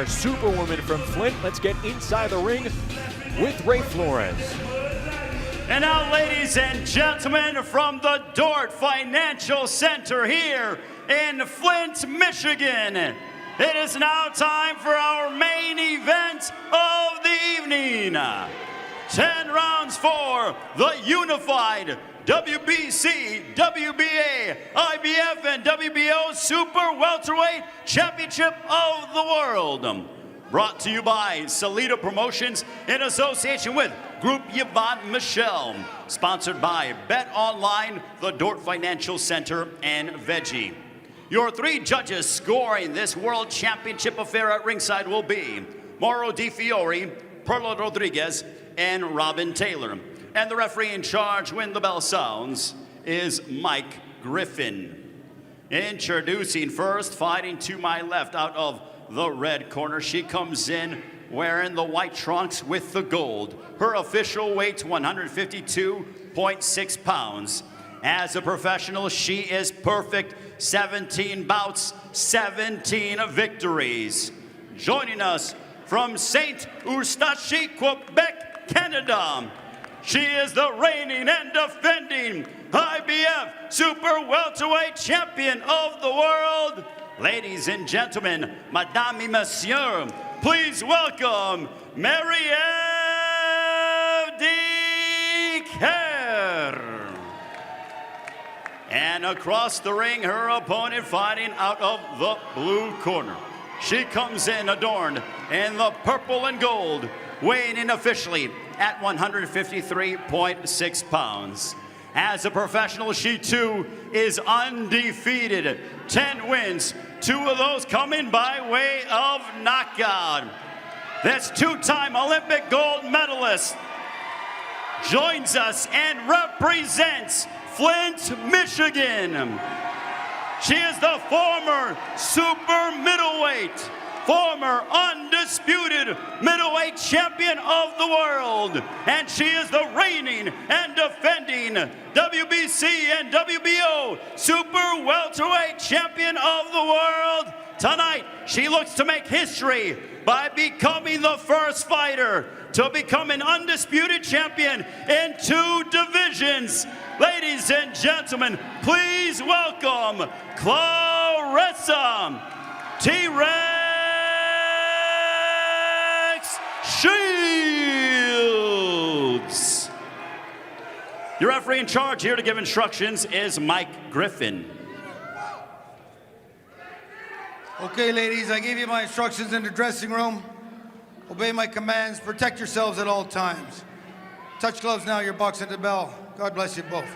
our Superwoman from Flint. Let's get inside the ring with Ray Flores. And now, ladies and gentlemen, from the Dort Financial Center here in Flint, Michigan, it is now time for our main event of the evening. 10 rounds for the unified WBC, WBA, IBF, and WBO Super Welterweight Championship of the World. Brought to you by Salida Promotions in association with Group Yvonne Michelle. Sponsored by Bet Online, the Dort Financial Center, and Veggie. Your 3 judges scoring this World Championship affair at ringside will be Mauro Di Fiore, Perla Rodriguez, and Robin Taylor. And the referee in charge when the bell sounds is Mike Griffin. Introducing first, fighting to my left out of the red corner. She comes in wearing the white trunks with the gold. Her official weight, 152.6 pounds. As a professional, she is perfect. 17 bouts, 17 victories. Joining us from Saint Eustache, Quebec, Canada, she is the reigning and defending IBF Super Welterweight Champion of the World. Ladies and gentlemen, Madame et Monsieur, please welcome Marie-Ève Dicaire. And across the ring, her opponent fighting out of the blue corner. She comes in adorned in the purple and gold, weighing in officially at 153.6 pounds. As a professional, she too is undefeated. 10 wins, 2 of those coming by way of knockout. This 2-time Olympic gold medalist joins us and represents Flint, Michigan. She is the former super middleweight, former undisputed middleweight champion of the world, and she is the reigning and defending WBC and WBO Super Welterweight Champion of the world. Tonight, she looks to make history by becoming the first fighter to become an undisputed champion in 2 divisions. Ladies and gentlemen, please welcome Claressa T-Rex Shields. Your referee in charge here to give instructions is Mike Griffin. Okay, ladies, I gave you my instructions in the dressing room. Obey my commands. Protect yourselves at all times. Touch gloves now. You're boxing the bell. God bless you both.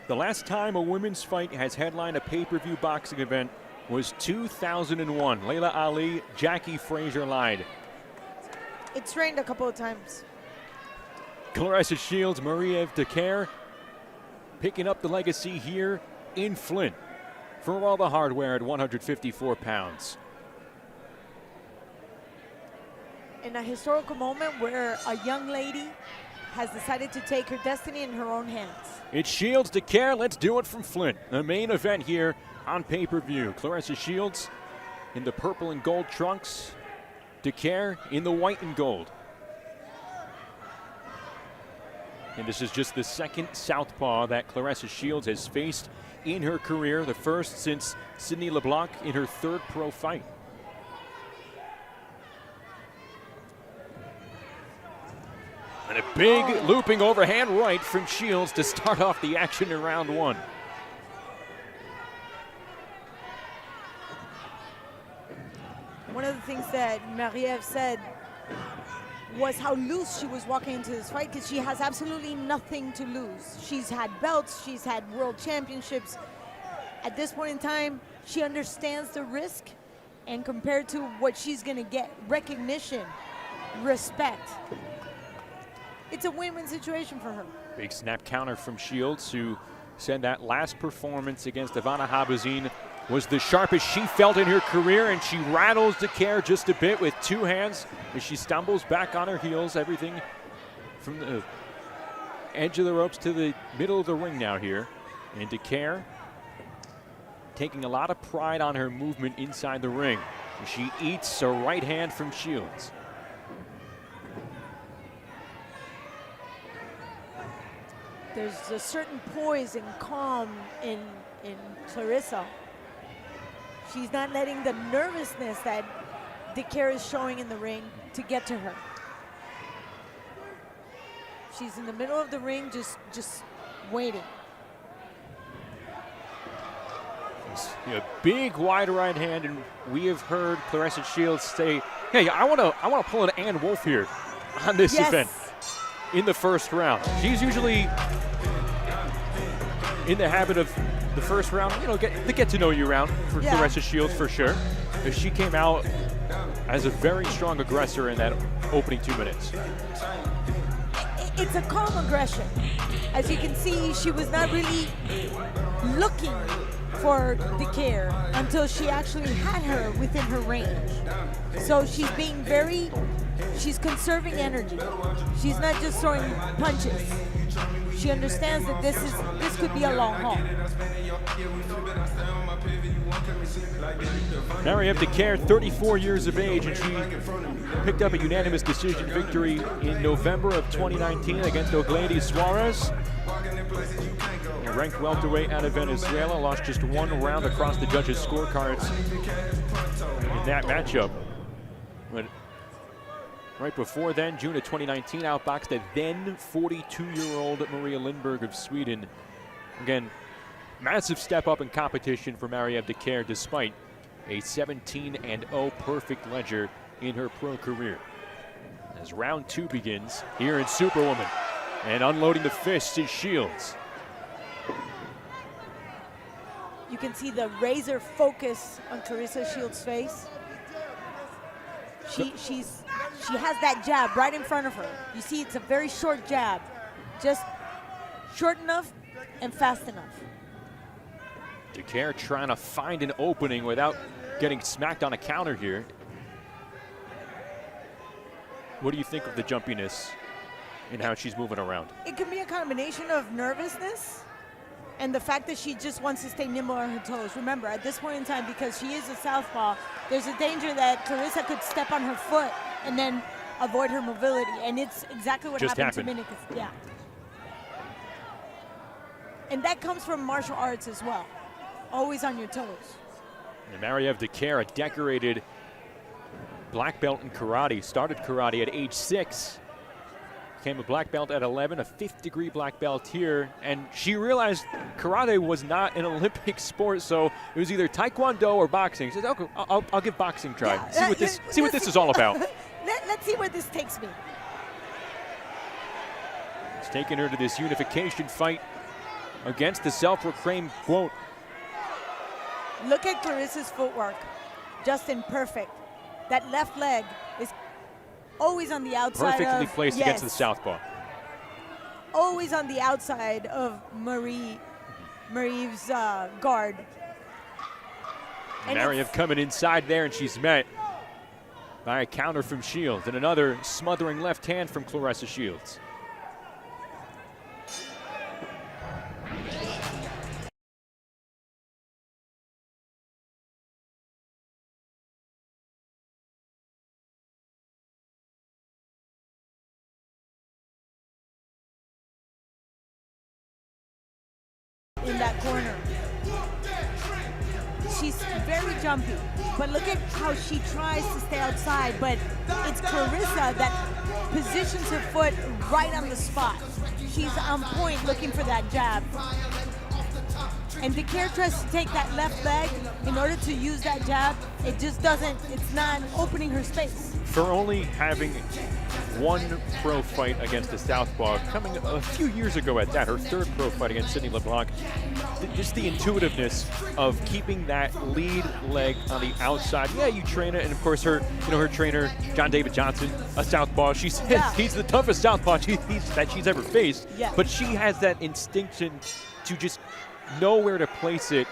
The last time a women's fight has headlined a pay-per-view boxing event was 2001. Layla Ali, Jackie Frazier lied. It's rained a couple of times. Claressa Shields, Marie-Ève Dicaire picking up the legacy here in Flint for all the hardware at 154 pounds. In a historical moment where a young lady has decided to take her destiny in her own hands. It's Shields Dicaire. Let's do it from Flint. The main event here on pay-per-view. Claressa Shields in the purple and gold trunks. Dicaire in the white and gold. And this is just the second southpaw that Claressa Shields has faced in her career, the first since Sydney LeBlanc in her 3rd pro fight. And a big looping overhand right from Shields to start off the action in round 1. One of the things that Marie-Ève said was how loose she was walking into this fight, because she has absolutely nothing to lose. She's had belts, she's had world championships. At this point in time, she understands the risk, and compared to what she's gonna get, recognition, respect. It's a win-win situation for her. Big snap counter from Shields, who said that last performance against Ivana Habazin was the sharpest she felt in her career, and she rattles Dicaire just a bit with two hands as she stumbles back on her heels. Everything from the edge of the ropes to the middle of the ring now here. And Dicaire taking a lot of pride on her movement inside the ring. She eats a right hand from Shields. There's a certain poise and calm in Claressa. She's not letting the nervousness that Dicaire is showing in the ring to get to her. She's in the middle of the ring, just waiting. A big wide right hand, and we have heard Claressa Shields say, "Hey, I want to pull an Ann Wolf here on this event in the first round." She's usually in the habit of the first round, you know, the get to know you round for Claressa Shields for sure. But she came out as a very strong aggressor in that opening 2 minutes. It's a calm aggression. As you can see, she was not really looking for Dicaire until she actually had her within her range. So she's being she's conserving energy. She's not just throwing punches. She understands that this could be a long haul. Marieve Dicaire, 34 years of age, and she picked up a unanimous decision victory in November of 2019 against Ogledi Suarez. A ranked welterweight out of Venezuela, lost just one round across the judges' scorecards in that matchup. But right before then, June of 2019, outboxed a then 42-year-old Maria Lindberg of Sweden. Again, massive step up in competition for Marieve Dicaire despite a 17-0 perfect ledger in her pro career. As round 2 begins here in Superwoman, and unloading the fists is Shields. You can see the razor focus on Claressa Shields' face. She has that jab right in front of her. You see, it's a very short jab, just short enough and fast enough. Dicaire trying to find an opening without getting smacked on a counter here. What do you think of the jumpiness and how she's moving around? It can be a combination of nervousness and the fact that she just wants to stay nimble on her toes. Remember, at this point in time, because she is a southpaw, there's a danger that Claressa could step on her foot and then avoid her mobility, and it's exactly what happened to Minicus. Yeah. And that comes from martial arts as well. Always on your toes. And Marieve Dicaire, a decorated black belt in karate, started karate at age 6. Became a black belt at 11, a 5th-degree black belt here, and she realized karate was not an Olympic sport, so it was either taekwondo or boxing. She said, "Okay, I'll give boxing a try. Yeah, See what this is all about." Let's see where this takes me. It's taking her to this unification fight against the self-proclaimed quote. Look at Claressa's footwork, just in perfect. That left leg is always on the outside. Perfectly placed against the southpaw. Always on the outside of Marieve's guard. Marieve coming inside there, and she's met by a counter from Shields and another smothering left hand from Claressa Shields. In that corner. She's very jumpy, but look at how she tries to stay outside, but it's Claressa that positions her foot right on the spot. She's on point looking for that jab. And Dicaire tries to take that left leg in order to use that jab. It just doesn't, it's not opening her space. For only having one pro fight against a southpaw, coming a few years ago at that, her 3rd pro fight against Sydney LeBlanc, just the intuitiveness of keeping that lead leg on the outside. Yeah, you train it, and of course her trainer, John David Johnson, a southpaw. She says he's the toughest southpaw that she's ever faced, but she has that instinction to just know where to place it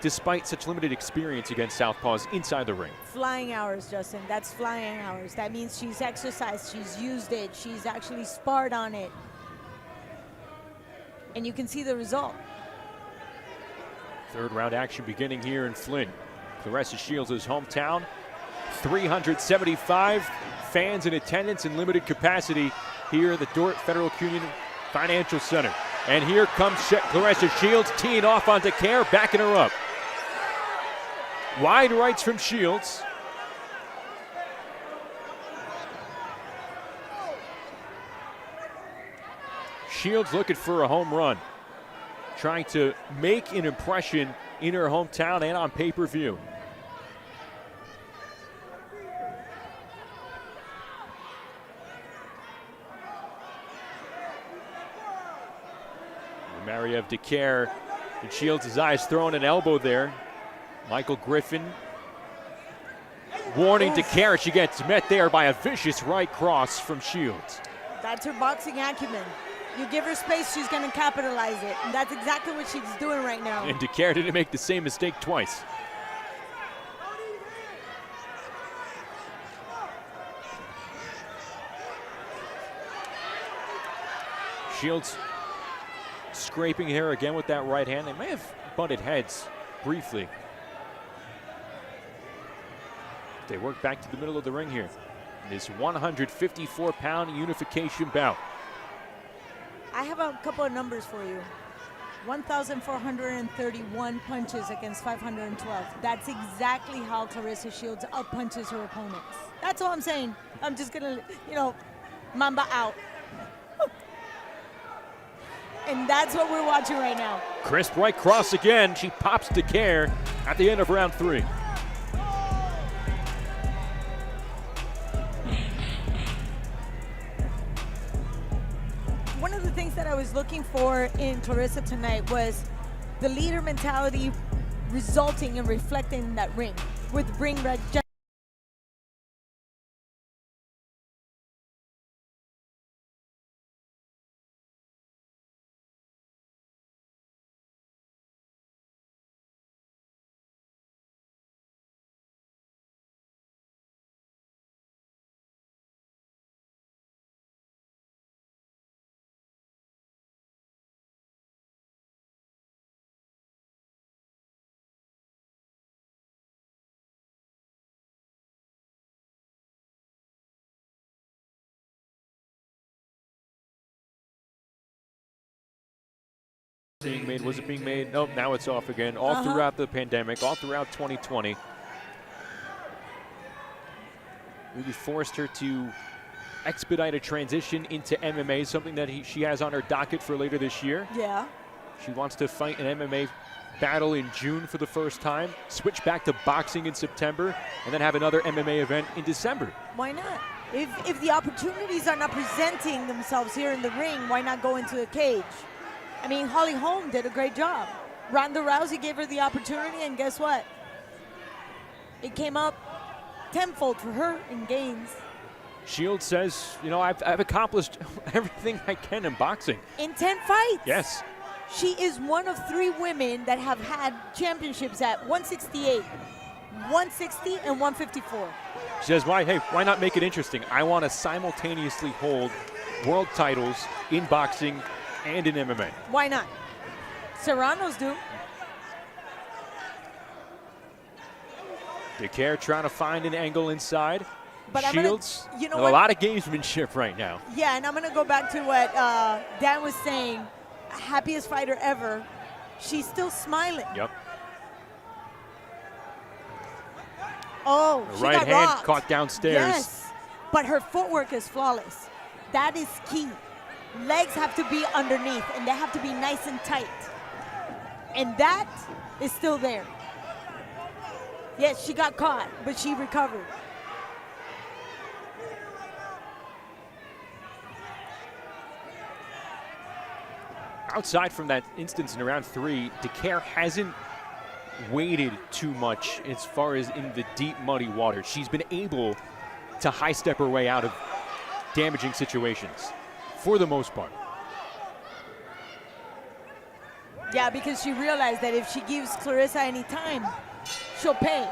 despite such limited experience against southpaws inside the ring. Flying hours, Justin. That's flying hours. That means she's exercised, she's used it, she's actually sparred on it. And you can see the result. Third round action beginning here in Flint. Claressa Shields' hometown. 375 fans in attendance in limited capacity here at the Dordt Federal Union Financial Center. And here comes Claressa Shields teeing off on Dicaire, backing her up. Wide rights from Shields. Shields looking for a home run, trying to make an impression in her hometown and on pay-per-view. Mariev Dicaire, and Shields' eyes throwing an elbow there. Michael Griffin warning Dicaire. She gets met there by a vicious right cross from Shields. That's her boxing acumen. You give her space, she's going to capitalize it. And that's exactly what she's doing right now. And Dicaire didn't make the same mistake twice. Shields scraping here again with that right hand. They may have butted heads briefly. They work back to the middle of the ring here. This 154-pound unification bout. I have a couple of numbers for you. 1,431 punches against 512. That's exactly how Claressa Shields out-punches her opponents. That's all I'm saying. I'm just gonna, Mamba out. And that's what we're watching right now. Crisp right cross again. She pops Dicaire at the end of round 3. One of the things that I was looking for in Claressa tonight was the leader mentality resulting and reflecting in that ring with ring red. Being made, was it being made? Nope, now it's off again. All throughout the pandemic, all throughout 2020. Really forced her to expedite a transition into MMA, something that she has on her docket for later this year. Yeah. She wants to fight an MMA battle in June for the first time, switch back to boxing in September, and then have another MMA event in December. Why not? If the opportunities are not presenting themselves here in the ring, why not go into a cage? I mean, Holly Holm did a great job. Ronda Rousey gave her the opportunity, and guess what? It came up tenfold for her in gains. Shields says, I've accomplished everything I can in boxing. In 10 fights. Yes. She is one of 3 women that have had championships at 168, 160, and 154. She says, why not make it interesting? I want to simultaneously hold world titles in boxing and in MMA. Why not? Serranos do. Dicaire trying to find an angle inside. But Shields, a lot of gamesmanship right now. Yeah, and I'm going to go back to what Dan was saying. Happiest fighter ever. She's still smiling. Yep. Oh, The she right got hand rocked. caught downstairs. Yes, but her footwork is flawless. That is key. Legs have to be underneath, and they have to be nice and tight. And that is still there. Yes, she got caught, but she recovered. Outside from that instance in round 3, Dicaire hasn't waded too much as far as in the deep, muddy water. She's been able to high-step her way out of damaging situations, for the most part. Yeah, because she realized that if she gives Claressa any time, she'll pay.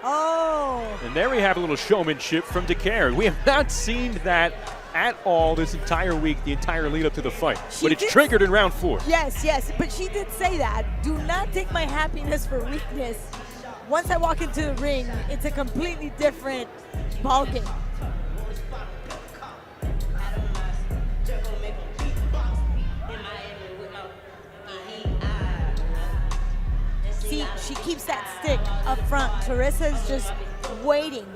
Oh. And there we have a little showmanship from Dicaire. We have not seen that at all this entire week, the entire lead up to the fight. But it's triggered in round 4. Yes, yes, but she did say that. Do not take my happiness for weakness. Once I walk into the ring, it's a completely different ballgame. See, she keeps that stick up front. Claressa is just waiting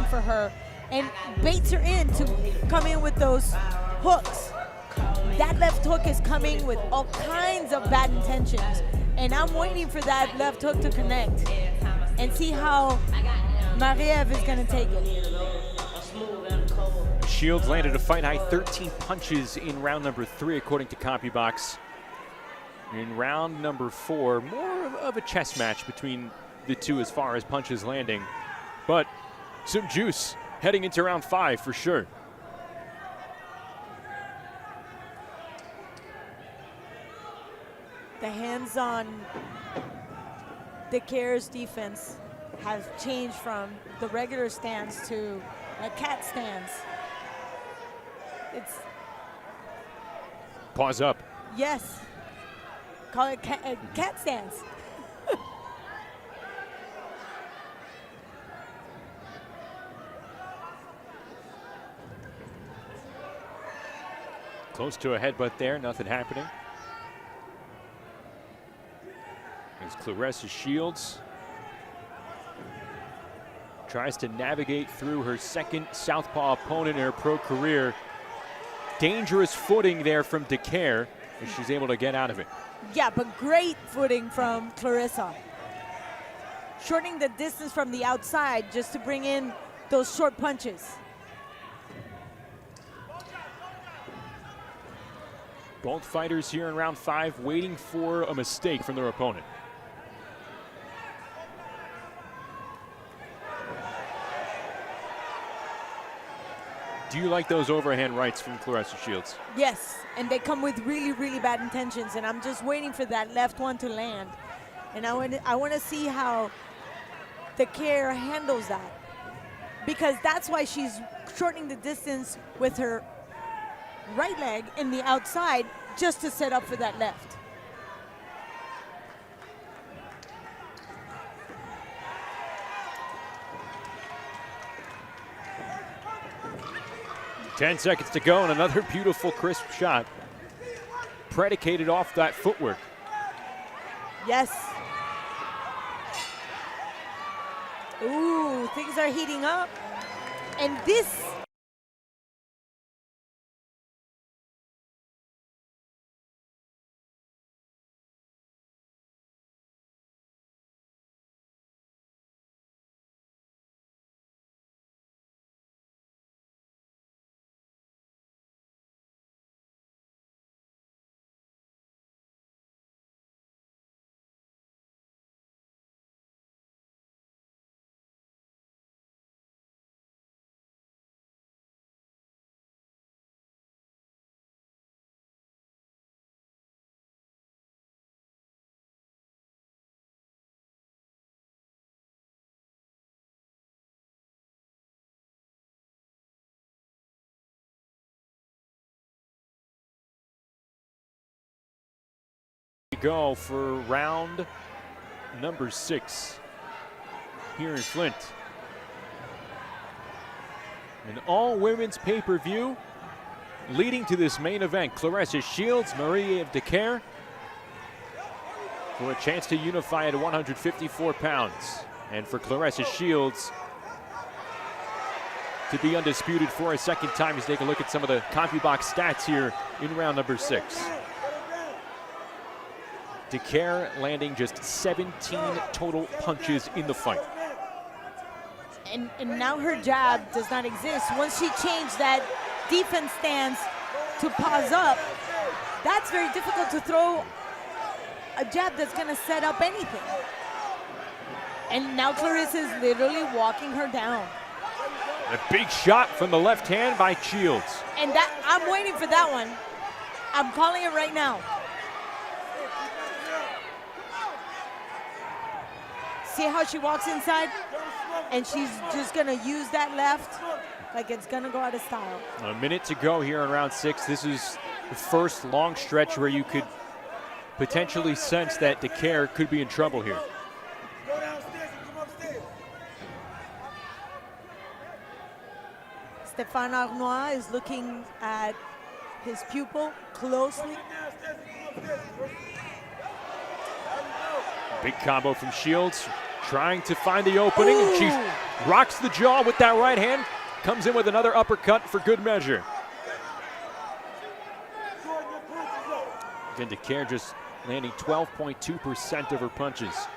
for her and baits her in to come in with those hooks. That left hook is coming with all kinds of bad intentions. And I'm waiting for that left hook to connect and see how Marie-Ève is gonna take it. Shields landed a fight high 13 punches in round number 3, according to CompuBox. In round number 4, more of a chess match between the two as far as punches landing, but some juice heading into round 5 for sure. The hands on Dicaire's defense have changed from the regular stance to a cat stance. It's Pause up. yes. Call it cat stance. Close to a headbutt there, nothing happening. As Claressa Shields tries to navigate through her second southpaw opponent in her pro career. Dangerous footing there from Dicaire, and she's able to get out of it. Yeah, but great footing from Claressa. Shortening the distance from the outside just to bring in those short punches. Both fighters here in round 5 waiting for a mistake from their opponent. Do you like those overhand rights from Claressa Shields? Yes, and they come with really, really bad intentions, and I'm just waiting for that left one to land. And I want to see how Dicaire handles that, because that's why she's shortening the distance with her right leg in the outside just to set up for that left. Ten seconds to go, and another beautiful, crisp shot predicated off that footwork. Yes. Ooh, things are heating up. And this go for round number 6 here in Flint. An all-women's pay-per-view leading to this main event. Claressa Shields, Marie-Ève Dicaire for a chance to unify at 154 pounds. And for Claressa Shields to be undisputed for a second time. Let's take a look at some of the CompuBox stats here in round number 6. Dicaire landing just 17 total punches in the fight. and now her jab does not exist. Once she changed that defense stance to pause up, that's very difficult to throw a jab that's gonna set up anything. And now Claressa is literally walking her down. A big shot from the left hand by Shields. And that I'm waiting for that one. I'm calling it right now. See how she walks inside? And she's just gonna use that left like it's gonna go out of style. A minute to go here in round 6. This is the first long stretch where you could potentially sense that Dicaire could be in trouble here. Go downstairs and come upstairs. Stéphane Arnois is looking at his pupil closely. Downstairs and come upstairs. Big combo from Shields, trying to find the opening, and she rocks the jaw with that right hand. Comes in with another uppercut for good measure. Again, Dicaire just landing 12.2% of her punches.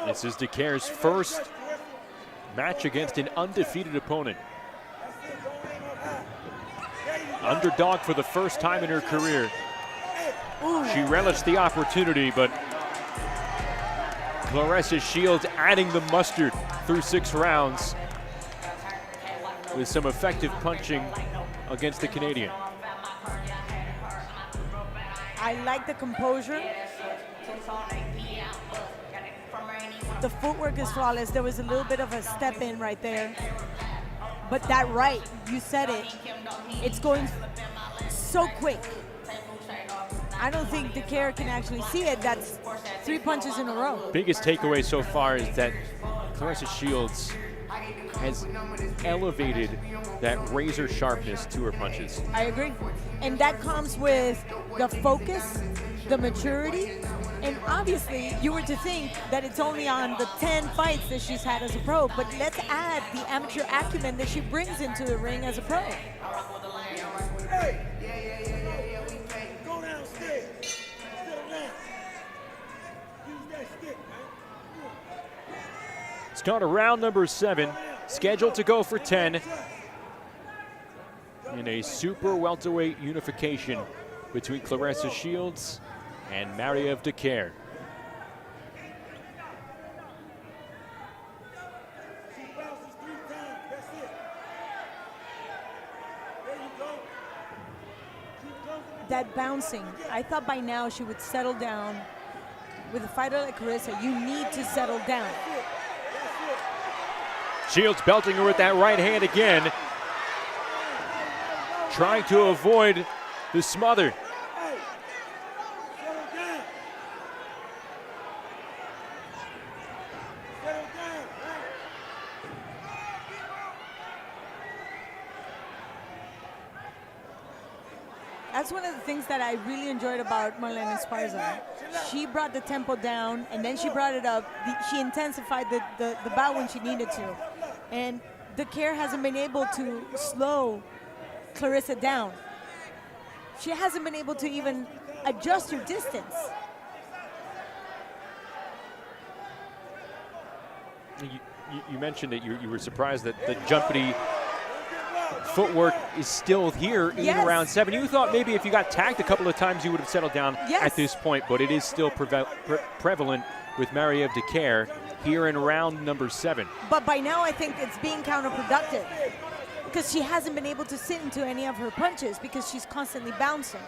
This is Dicaire's first match against an undefeated opponent. Underdog for the first time in her career. She relished the opportunity, but Claressa Shields adding the mustard through 6 rounds with some effective punching against the Canadian. I like the composure. The footwork is flawless. There was a little bit of a step in right there. But that right, you said it, it's going so quick. I don't think Dicaire can actually see it. That's 3 punches in a row. Biggest takeaway so far is that Claressa Shields has elevated that razor sharpness to her punches. I agree. And that comes with the focus, the maturity, and obviously you were to think that it's only on the 10 fights that she's had as a pro, but let's add the amateur acumen that she brings into the ring as a pro. Hey! Go downstairs. Sit down. Use that stick, man. Start of round number 7, scheduled to go for 10 in a super welterweight unification between Claressa Shields and Marie-Eve Dicaire. She bounces 3 times. That's it. There you go. Keep closing it. That bouncing, I thought by now she would settle down. With a fighter like Claressa, you need to settle down. Shields belting her with that right hand again, trying to avoid the smother. Hey! Settle down. Settle down, right? That's one of the things that I really enjoyed about Marlene Esparza. She brought the tempo down, and then she brought it up. She intensified the bout when she needed to. And Dicaire hasn't been able to slow Claressa down. She hasn't been able to even adjust her distance. You mentioned that you were surprised that the jumpity footwork is still here in round 7. You thought maybe if you got tagged a couple of times you would have settled down at this point, but it is still prevalent with Marie-Eve Dicaire here in round number 7. But by now I think it's being counterproductive because she hasn't been able to sit into any of her punches because she's constantly bouncing.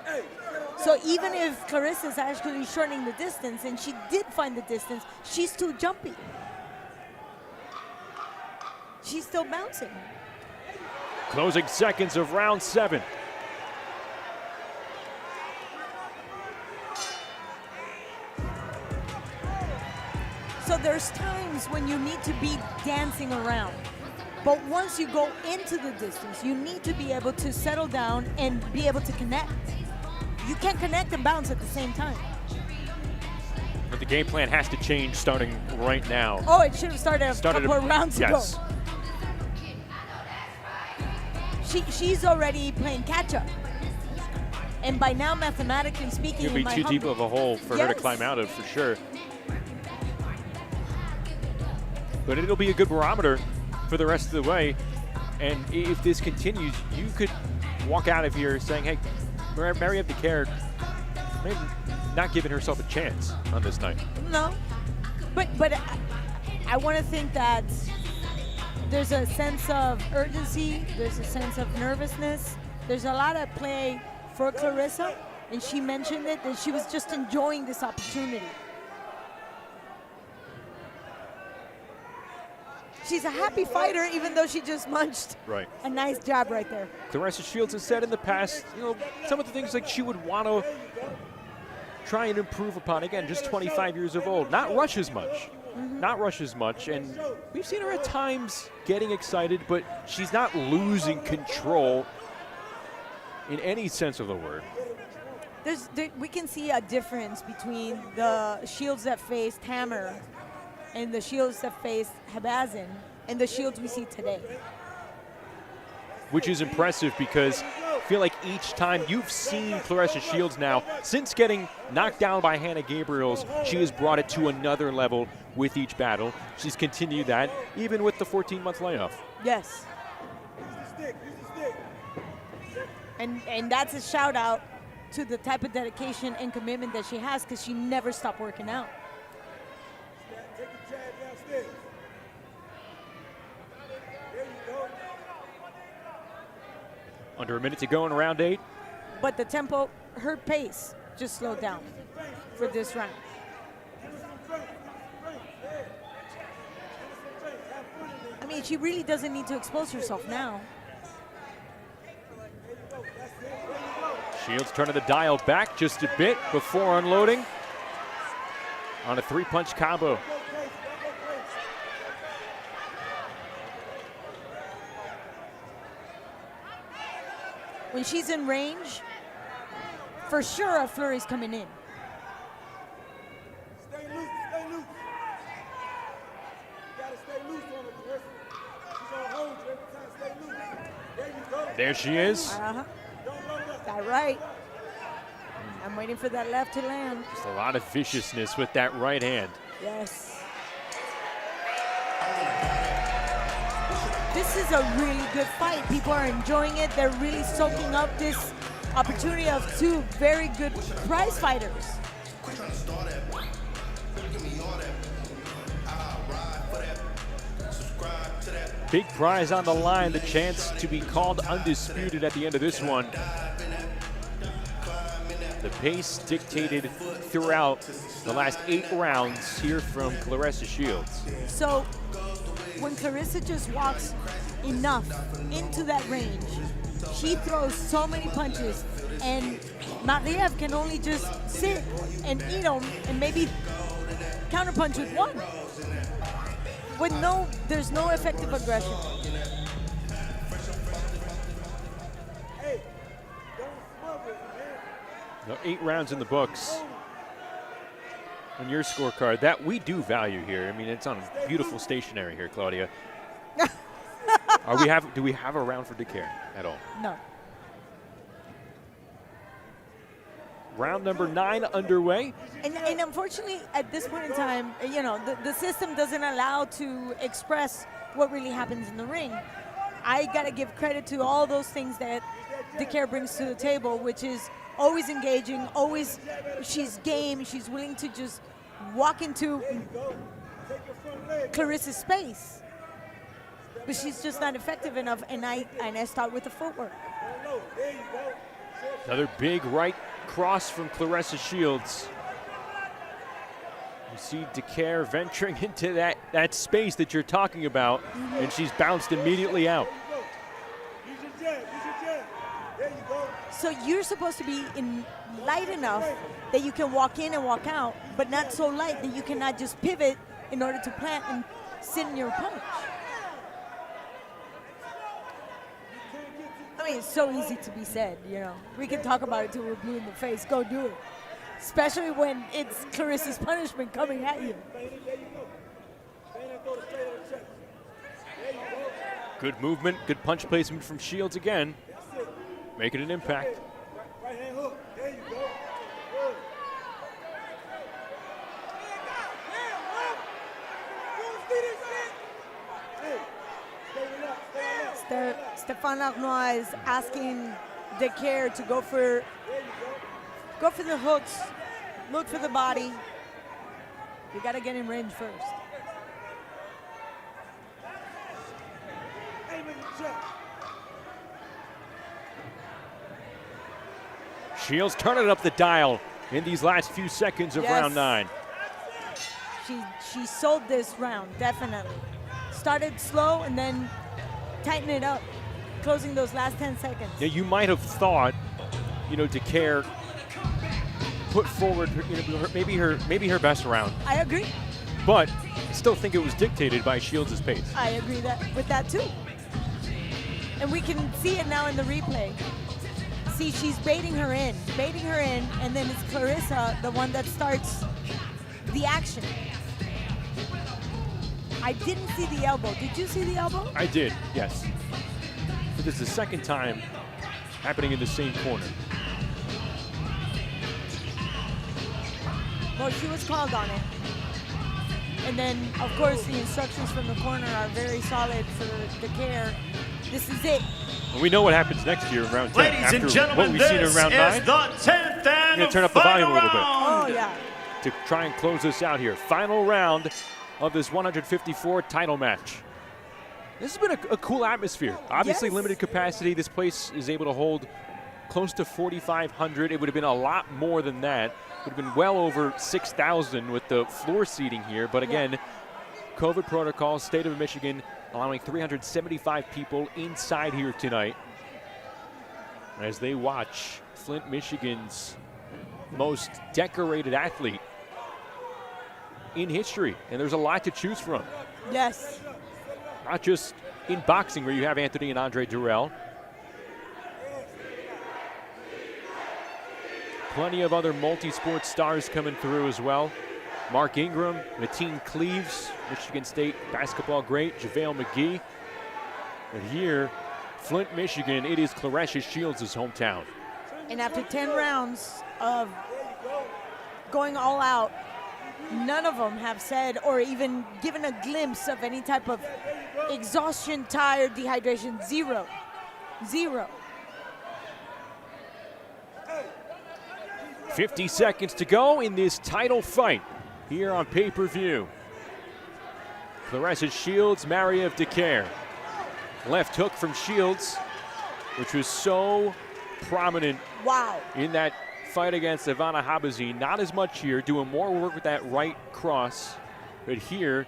So even if Claressa is actually shortening the distance, and she did find the distance, she's too jumpy. She's still bouncing. Closing seconds of round 7. So there's times when you need to be dancing around. But once you go into the distance, you need to be able to settle down and be able to connect. You can't connect and bounce at the same time. But the game plan has to change starting right now. Oh, it should have started a couple of rounds ago. She's already playing catch-up. And by now, mathematically speaking, it'll be too deep of a hole for her to climb out of, for sure. But it'll be a good barometer for the rest of the way. And if this continues, you could walk out of here saying, hey, Marie-Eve Dicaire maybe not giving herself a chance on this night. No, but I want to think that there's a sense of urgency, there's a sense of nervousness, there's a lot at play for Claressa, and she mentioned it, that she was just enjoying this opportunity. She's a happy fighter, even though she just munched a nice jab right there. Claressa Shields has said in the past, some of the things like she would want to try and improve upon. Again, just 25 years of old, not rush as much. Not rush as much, and we've seen her at times getting excited, but she's not losing control in any sense of the word. We can see a difference between the Shields that faced Hammer and the Shields that faced Habazin and the Shields we see today. Which is impressive because I feel like each time you've seen Claressa Shields now, since getting knocked down by Hannah Gabriels, she has brought it to another level with each battle. She's continued that, even with the 14-month layoff. Yes. And that's a shout out to the type of dedication and commitment that she has, because she never stopped working out. Under a minute to go in round 8. But the tempo, her pace, just slowed down for this round. I mean, she really doesn't need to expose herself now. Shields turning the dial back just a bit before unloading on a 3-punch combo. When she's in range, for sure a flurry's coming in. Stay loose, stay loose. You gotta stay loose on her, Claressa. She's gonna hold you every time. Stay loose. There you go. There she is. Don't load up. That right. I'm waiting for that left to land. Just a lot of viciousness with that right hand. Yes. This is a really good fight. People are enjoying it. They're really soaking up this opportunity of two very good prize fighters. Big prize on the line, the chance to be called undisputed at the end of this one. The pace dictated throughout the last 8 rounds here from Claressa Shields. So when Claressa just walks enough into that range, she throws so many punches, and Mariev can only just sit and eat them and maybe counterpunch with one. There's no effective aggression. Hey, don't smother it, man. Now 8 rounds in the books on your scorecard. That we do value here. I mean, it's on beautiful stationery here, Claudia. Do we have a round for Dicaire at all? No. Round number 9 underway. And unfortunately, at this point in time, the system doesn't allow to express what really happens in the ring. I gotta give credit to all those things that Dicaire brings to the table, which is always engaging, always she's game, she's willing to just walk into Claressa's space. But she's just not effective enough, and I start with the footwork. Another big right cross from Claressa Shields. You see Dicaire venturing into that space that you're talking about, and she's bounced immediately out. So you're supposed to be light enough that you can walk in and walk out, but not so light that you cannot just pivot in order to plant and sit in your punch. I mean, it's so easy to be said, We can talk about it till we're blue in the face. Go do it. Especially when it's Claressa's punishment coming at you. Good movement, good punch placement from Shields again. Making an impact. Right hand hook. There you go. Good. Stéphane Arnois is asking Dicaire to go for the hooks, look for the body. You got to get in range first. Shields turning up the dial in these last few seconds of round 9. She sold this round, definitely. Started slow and then tighten it up, closing those last 10 seconds. Yeah, you might have thought, Dicaire put forward, maybe her best round. I agree. But I still think it was dictated by Shields' pace. I agree with that too. And we can see it now in the replay. See, she's baiting her in, and then it's Claressa, the one that starts the action. I didn't see the elbow. Did you see the elbow? I did, yes. But this is the second time happening in the same corner. Well, she was called on it. And then, of course, the instructions from the corner are very solid for Dicaire. This is it. And we know what happens next year in round 10. Ladies After and gentlemen, what we've this seen in round 9, is the 10th and turn up the volume final a little bit. round. Oh, yeah. to try and close this out here. Final round of this 154 title match. This has been a cool atmosphere. Obviously, Yes. limited capacity. This place is able to hold close to 4,500. It would have been a lot more than that. It would have been well over 6,000 with the floor seating here. But again, COVID protocols, state of Michigan allowing 375 people inside here tonight as they watch Flint, Michigan's most decorated athlete in history. And there's a lot to choose from. Yes. Not just in boxing where you have Anthony and Andre Durrell. Plenty of other multi-sport stars coming through as well. Mark Ingram, Mateen Cleaves, Michigan State basketball great, JaVale McGee. And here, Flint, Michigan, it is Claressa Shields' hometown. And after 10 rounds of going all out, none of them have said or even given a glimpse of any type of exhaustion, tired, dehydration. Zero. Zero. 50 seconds to go in this title fight here on pay-per-view. Claressa Shields, Mariev Dicaire. Left hook from Shields, which was so prominent Wow. in that fight against Ivana Habazin. Not as much here, doing more work with that right cross. But here,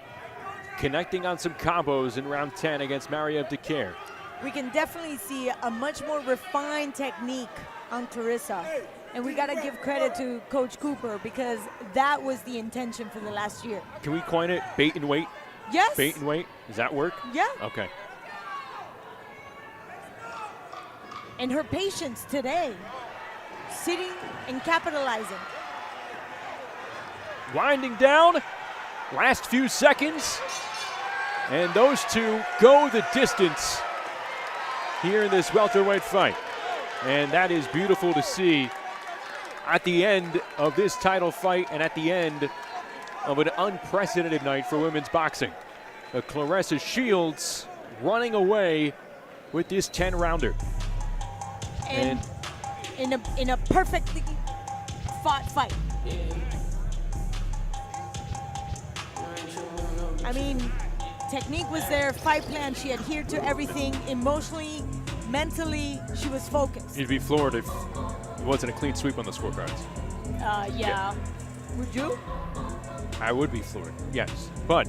connecting on some combos in round 10 against Mariev Dicaire. We can definitely see a much more refined technique on Claressa. And we got to give credit to Coach Cooper because that was the intention for the last year. Can we coin it bait and wait? Yes. Bait and wait? Does that work? Yeah. Okay. And her patience today, sitting and capitalizing. Winding down, last few seconds. And those two go the distance here in this welterweight fight. And that is beautiful to see at the end of this title fight and at the end of an unprecedented night for women's boxing. Claressa Shields running away with this 10-rounder. And in a perfectly fought fight. I mean, technique was there, fight plan, she adhered to everything, emotionally, mentally, she was focused. You'd be floored if it wasn't a clean sweep on the scorecards. Yeah. Would you? I would be floored, yes. But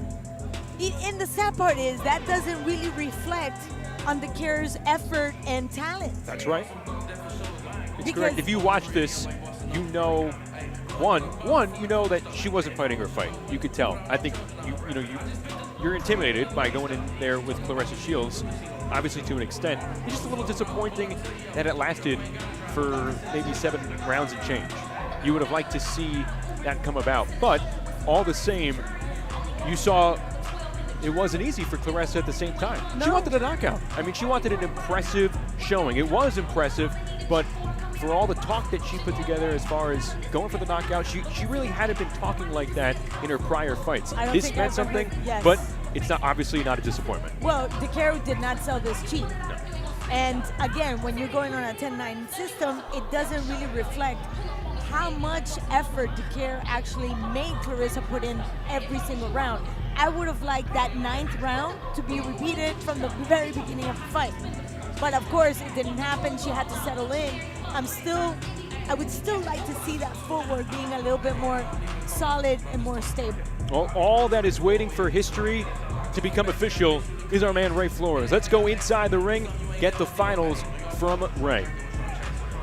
And the sad part is that doesn't really reflect on Dicaire's effort and talent. that's right. It's Because- correct. If you watch this, you know, you know that she wasn't fighting her fight. You could tell. I think you're intimidated by going in there with Claressa Shields, obviously to an extent. It's just a little disappointing that it lasted for maybe 7 rounds and change. You would have liked to see that come about, but all the same, you saw it wasn't easy for Claressa at the same time. She No. wanted a knockout. I mean, she wanted an impressive showing. It was impressive, but for all the talk that she put together as far as going for the knockout, she really hadn't been talking like that in her prior fights. I don't This think meant I've something, ever- yes. but it's not obviously not a disappointment. Well, Dicaire did not sell this cheap. And again, when you're going on a 10-9 system, it doesn't really reflect how much effort Dicaire actually made Claressa put in every single round. I would have liked that 9th round to be repeated from the very beginning of the fight. But of course, it didn't happen. She had to settle in. I would still like to see that footwork being a little bit more solid and more stable. Well, all that is waiting for history to become official is our man Ray Flores. Let's go inside the ring, get the finals from Ray.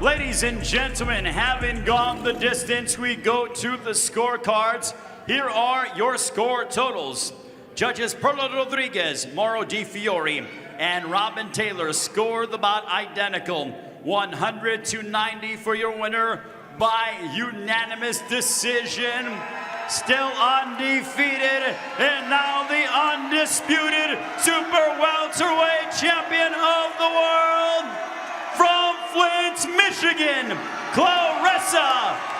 Ladies and gentlemen, having gone the distance, we go to the scorecards. Here are your score totals. Judges Perla Rodriguez, Mauro Di Fiore, and Robin Taylor scored about identical. 100 to 90 for your winner by unanimous decision. Still undefeated, and now the undisputed super welterweight champion of the world, from Flint, Michigan, Claressa